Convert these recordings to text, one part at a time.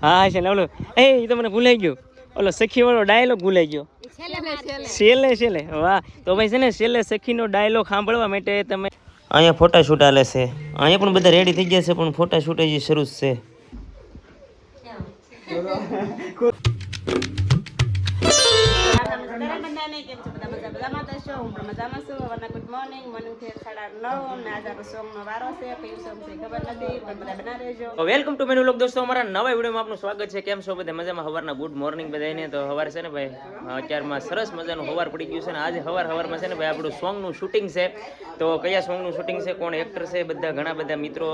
હા છે ને ઓલો એ તો મને ભૂલાઈ ગયો ઓલો સખી વાળો ડાયલોગ ભૂલાઈ ગયો છેલ્લે વાહ તો ભાઈ છે ને છેલ્લે સખીનો ડાયલોગ સાંભળવા માટે તમે અહીંયા ફોટા શૂટ આલે છે અહીંયા પણ બધા રેડી થઈ ગયા છે પણ ફોટા શૂટ હજી શરૂ છે વેલકમ ટુ મેનુ લોક દોસ્તો અમારા નવા વિડીયોમાં આપનું સ્વાગત છે કેમ છો બધા મજામાં હવારના ગુડ મોર્નિંગ બધાને તો હવાર છે ને ભાઈ અત્યારમાં સરસ મજાનું હવાર પડી ગયું છે ને આજે હવારમાં છે ને ભાઈ આપણું સોંગનું શૂટિંગ છે તો કયા સોંગનું શૂટિંગ છે કોણ એક્ટર છે બધા ઘણા બધા મિત્રો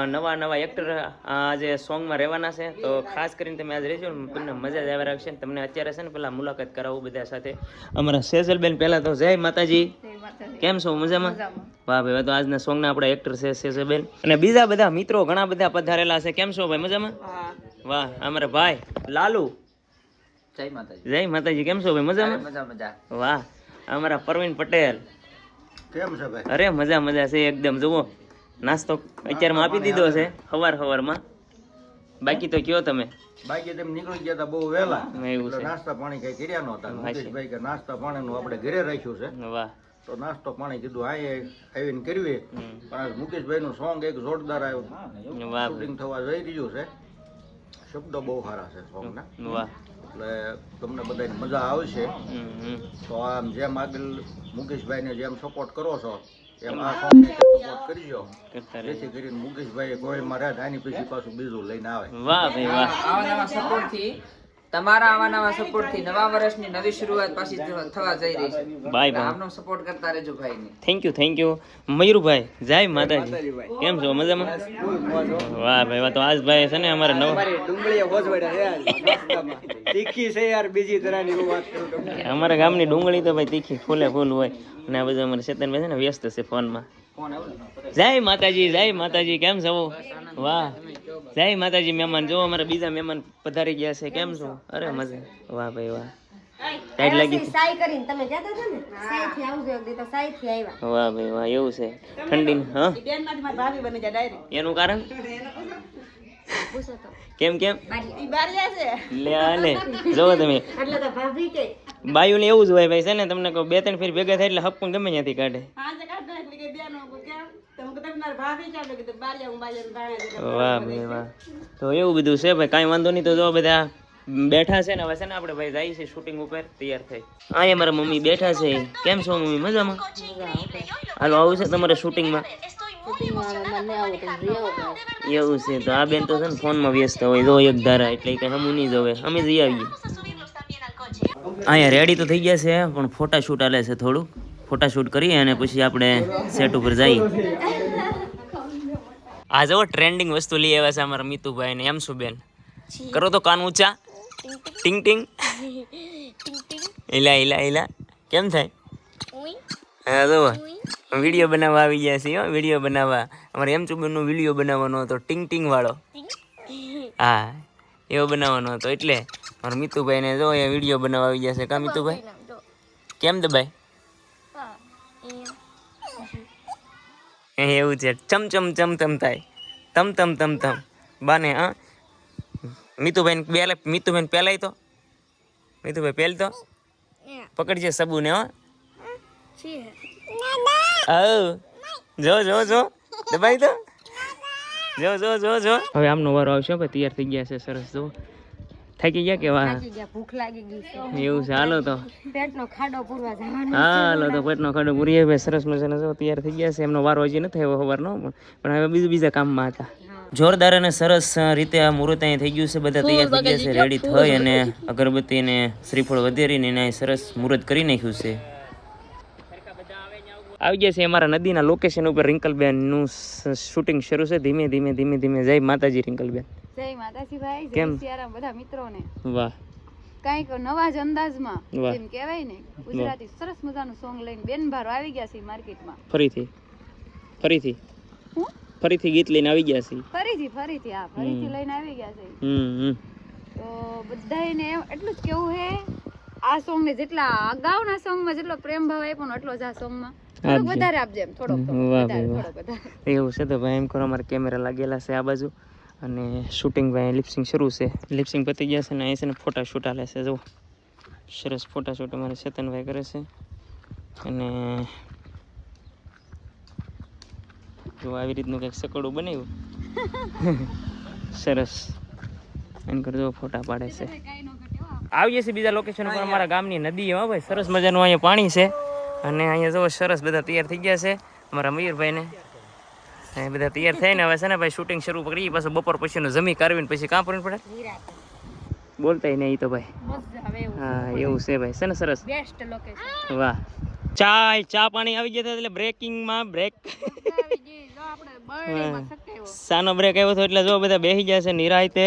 નવા એક્ટર આજે સોંગમાં રહેવાના છે તો ખાસ કરીને તમે આજે રહેજો ને તમને મજા જ આવ્યા રાખશે તમને અત્યારે છે ને પેલા મુલાકાત કરાવું બધા સાથે અમારા સેજલબેન પહેલા તો જય માતાજી કેમ છો મજામાં વાહ ભાઈ તો આજના સોંગના આપણા એક્ટર છે સેજલબેન અને બીજા બધા મિત્રો ઘણા બધા પધારેલા છે કેમ છો ભાઈ મજામાં વાહ અમારા ભાઈ લાલુ જય માતાજી કેમ છો ભાઈ મજામાં વાહ અમારા પરવીન પટેલ કેમ છે ભાઈ? અરે મજા છે એકદમ જુઓ નાસ્તો અત્યારમાં આપી દીધો છે હવારમાં બાકી તો કયો તમે બાકી તેમ નીકળી ગયા હતા બહુ વહેલા એવું છે નાસ્તા પાણી કઈ કર્યા નહોતા મુકેશભાઈ કે નાસ્તા પાણીનું આપણે ઘરે રાખ્યું છે વાહ તો નાસ્તો પાણી કીધું આવીને કરવી પણ મુકેશભાઈ નું સોંગ એક જોરદાર આવ્યું વાહ શૂટિંગ થવા જઈ રહ્યું છે શબ્દો બહુ સારા છે સોંગ ના વાહ એટલે તમને બધાને મજા આવશે તો આમ જેમ આગળ મુકેશભાઈને જેમ સપોર્ટ કરો છો એમ આ સોંગ સપોર્ટ કરજો જેથી કરીને મુકેશભાઈ ગોળીમાં રહે આની પછી પાછું બીજું લઈને આવે વાહ ભાઈ વાહ આવા નવા સપોર્ટ થી તમારા આવા નવા સપોર્ટ થી નવા વર્ષની નવી શરૂઆત પાછી થવા જઈ રહી છે બાય બાય આમનો સપોર્ટ કરતા રહેજો ભાઈ ને થેન્ક યુ મયુરભાઈ જય માતાજી કેમ છો મજામાં વાહ ભાઈ વાહ તો આજ ભાઈ છે ને અમારે નવા ડુંગળીએ હોજવાડા યાર નાસ્તામાં તીખી છે યાર બીજી તરહની હું વાત કરું તમને અમારા ગામની ડુંગળી તો ભાઈ તીખી ફૂલ હોય અને આ બધું અમારે ચેતનભાઈ છે ને વ્યસ્ત છે ફોનમાં જય માતાજી કેમ છો વાહ જય માતાજી મહેમાન જો અમારા બીજા મહેમાન પધારી ગયા છે કેમ છો અરે મજા વાહ ભાઈ વાહ ટાઈટ લાગી સાઈ કરીને તમે કહેતા હતા ને સાઈ થી આવજો એક દી તો સાઈ થી આવ્યા વાહ ભાઈ વાહ એવું છે ઠંડી હા બેન માંથી મારી ભાભી બની જાય ડાયરેક્ટ એનું કારણ પૂછો તો કેમ ઈ બારિયા છે લે જોવો તમે એટલે તો ભાભી કે બાયુ ને એવું જ હોય ભાઈ છે ને તમને કહું 2-3 ફેર ભેગા થાય એટલે હક પણ ગમે ત્યાંથી કાઢે હા જે કાઢ એટલે કે બેનો કેમ તમે કે તમે મારી ભાભી ચાલો કે બારિયા હું બારિયા ભાણે વાહ ભાઈ વાહ તો એવું બધું છે ભાઈ કાંઈ વાંધો નહીં તો જો બધા બેઠા છે ને હવે છે ને આપણે ભાઈ જાય છે શૂટિંગ ઉપર તૈયાર થઈ અહીંયા મારા મમ્મી બેઠા છે કેમ છો મમ્મી મજામાં હાલો આવું છે તમારે શૂટિંગમાં એવું છે તો આ બેન તો છે ને ફોનમાં વ્યસ્ત હોય જો એક ધારા એટલે કઈ હમું નહીં જોવે અમે જઈ આવીએ અહીંયા રેડી તો થઈ ગયા છે પણ ફોટા શૂટ આલે છે થોડું ફોટા શૂટ કરીએ અને પછી આપણે સેટ ઉપર જઈએ આ જો ટ્રેન્ડિંગ વસ્તુ લઈ આવ્યા છે અમારા મિતુભાઈ ને એમ શું બેન કરો તો કાન ઊંચા ટિંગ ટિંગ ઇલા કેમ થાય હા જો વિડીયો બનાવવા આવી ગયા છે વિડીયો બનાવવા અમારે એમ ચુબનનો વિડીયો બનાવવાનો હતો ટિંગ વાળો હા એવો બનાવવાનો હતો એટલે મારા મિતુભાઈ ને જો એ વિડીયો બનાવવા આવી ગયા છે કા મિતુભાઈ કેમ દબાઈ એવું છે ચમ થાય તમ બાને હા મિતુભાઈ પહેલાય તો મિતુભાઈ પહેલ તો પકડજે સબુને હો જો દબાઈ તો જો હવે આમનો વારો આવશે ભાઈ તૈયાર થઈ ગયા છે સરસ જો થાકી ગયા કે વાહ ભૂખ લાગી ગઈ છે એવું છે હાલો તો પેટનો ખાડો પૂરવા જવાનું હાલો તો પેટનો ખાડો પૂરીએ ભાઈ સરસ મજાનો જો તૈયાર થઈ ગયા છે એમનો વારો હજી નથી આવ્યો સવારનો પણ હવે બીજા કામમાં હતા જોરદાર અને સરસ રીતે આ મુહૂર્ત અહીં થઈ ગયું છે બધા તૈયાર થઈ ગયા છે રેડી થઈ અને અગરબત્તી ને શ્રીફળ વધેરીને એને સરસ મુહૂર્ત કરી નાખ્યું છે આવી ગયા છે અમારા નદીના લોકેશન ઉપર રિંકલબેન નું શૂટિંગ શરૂ છે ધીમે ધીમે જય માતાજી રિંકલબેન જય માતાજી ભાઈ કેમ? જય સિયારામ બધા મિત્રોને વાહ કઈક નવા જ અંદાજમાં વાહ. જેમ કહેવાય ને ગુજરાતી સરસ મજાનું સોંગ લઈને બેન ભારો આવી ગયા છે માર્કેટમાં ફરીથી ગીત લઈને આવી ગયા છે ફરીથી લઈને આવી ગયા છે તો બધાને એટલું જ કેવું હે આ સોંગ ને જેટલા અગાઉના સોંગ માં જેટલો પ્રેમ ભાવ આપ્યો ને એટલો જ આ સોંગ માં થોડોક વધારે આપજે એમ થોડોક વાહ વધારે ભાઈ વાહ. થોડોક વધારે એવું છે તો ભાઈ એમ કરો અમારે કેમેરા લાગેલા છે આ બાજુ અને શૂટિંગ ભાઈ લિપસિંગ શરૂ છે. લિપસિંગ પતી ગયા છે ને અહીં છે ને ફોટા શૂટ હાલે છે. જુઓ સરસ ફોટા શૂટ અમારે ચેતનભાઈ કરે છે. અને જો આવી રીતનું કંઈક સકડું બનાવ્યું સરસ એમ કરજો ફોટા પાડે છે. આવીએ છીએ બીજા લોકેશન પર અમારા ગામની નદી. હા ભાઈ સરસ મજાનું અહીંયા પાણી છે અને અહીંયા જો સરસ બધા તૈયાર થઈ ગયા છે અમારા મયુરભાઈને. એ બધા તૈયાર થઈને હવે છે ને ભાઈ શૂટિંગ શરૂ કરીએ. પાછું બપોર પછીનું જમી કાઢવીને પછી કાં પડવું પડે બોલતાય નહીં તો ભાઈ. હા એવું છે ભાઈ છે ને સરસ બેસ્ટ લોકેશન. વાહ ચા પાણી આવી ગયા એટલે બ્રેકિંગમાં બ્રેક સાનો બ્રેક આવ્યો હતો એટલે જો બધા બેસી ગયા છે નિરાયતે.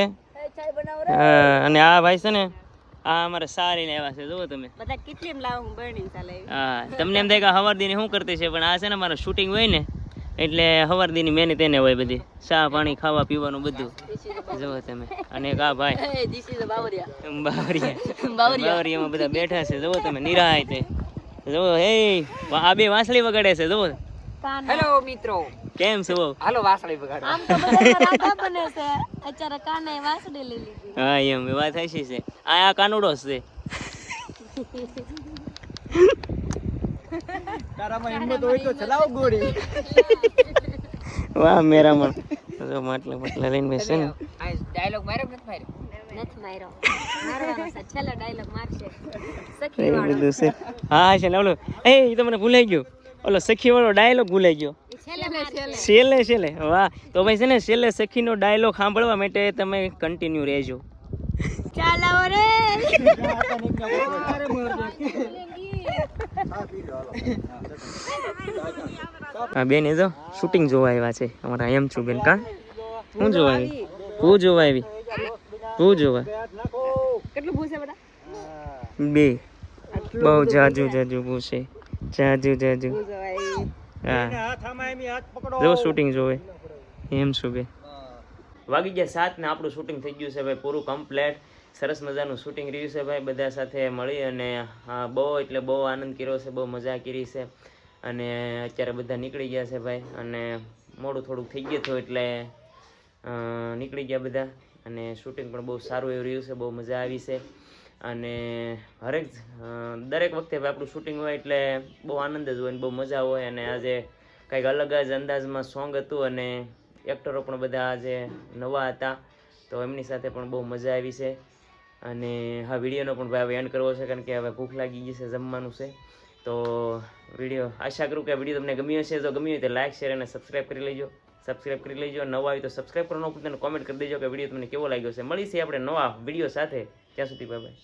અને આ ભાઈ છે ને આ અમારે સારી ને આવ્યા છે જુઓ તમે. બધા કેટલી લાવું બર્નિંગ ચાલે. હા તમને એમ થાય કે હવારદીની શું કરતી છે પણ આ છે ને અમારું શૂટિંગ હોય ને એટલે હવારદીની મહેનત એને હોય બધી. ચા પાણી ખાવા પીવાનું બધું જુઓ તમે. અને આ ભાઈ બાવરિયામાં બધા બેઠા છે જુઓ તમે નિરાયતે. જુઓ હે આ બે વાંસળી વગાડે છે જુઓ. હેલો મિત્રો, કેમ છો? હાલો વાસળી વગાડો. આમ તો બધા રાધા બને છે. અત્યારે કાને વાસડી લઈ લીધી. હા એમ વાત હશે છે. આ કાનુડો છે. તારામાં હિંમત હોય તો ચલાવો ગોરી. વાહ મેરા મન જો માટલા લઈને બેસે ને. આ ડાયલોગ માર્યો કે નથી માર્યો? નથી માર્યો. મારવાનો છે. છેલ્લો ડાયલોગ મારશે. એ સખી વાળો. બધું છે. હા છે ને ઓલો એ તો મને ભૂલાઈ ગયો. ઓલો સખી વાળો ડાયલોગ ભૂલાઈ ગયો. છેલ્લે વાહ. તો ભાઈ છે ને છેલ્લે સખીનો ડાયલોગ સાંભળવા માટે તમે કન્ટિન્યુ રહેજો. ચાલો રે. હા બેન એ જો શૂટિંગ જોવા આવ્યા છે અમારા એમ છું બેન. કા હું જોવા આવી? હું જોવા આવી? હું જોવા કેટલું ભૂસે બેટા? બે બહુ જાજુ પૂછે. જાજુ હા જો શૂટિંગ જોવે એમ શું બે. વાગી ગયા 7 ને આપણું શૂટિંગ થઈ ગયું છે ભાઈ પૂરું કમ્પ્લેટ. સરસ મજાનું શૂટિંગ રહ્યું છે ભાઈ. બધા સાથે મળી અને હા બહુ એટલે બહુ આનંદ કર્યો છે, બહુ મજા કરી છે. અને અત્યારે બધા નીકળી ગયા છે ભાઈ. અને મોડું થોડુંક થઈ ગયું હતું એટલે નીકળી ગયા બધા. અને શૂટિંગ પણ બહુ સારું એવું રહ્યું છે, બહુ મજા આવી છે. અને દરેક વખતે ભાઈ આપણું શૂટિંગ હોય એટલે બહુ આનંદ જ હોય ને બહુ મજા હોય. અને આજે કંઈક અલગ જ અંદાજમાં સોંગ હતું અને એક્ટરો પણ બધા આજે નવા હતા તો એમની સાથે પણ બહુ મજા આવી છે. અને હા વિડીયોનો પણ ભાઈ હવે એન્ડ કરવો છે કારણ કે હવે ભૂખ લાગી ગઈ છે, જમવાનું છે. તો વિડીયો આશા કરું કે વિડીયો તમને ગમ્યો હશે. જો ગમ્યું હોય તો લાઈક શેર અને સબસ્ક્રાઈબ કરી લેજો. નવા આવી તો સબસ્ક્રાઈબ કરવાનું ભૂલતા, કોમેન્ટ કરી દેજો કે વિડીયો તમને કેવો લાગ્યો છે. મળીશું આપણે નવા વિડીયો સાથે. ત્યાં સુધી બાય બાય.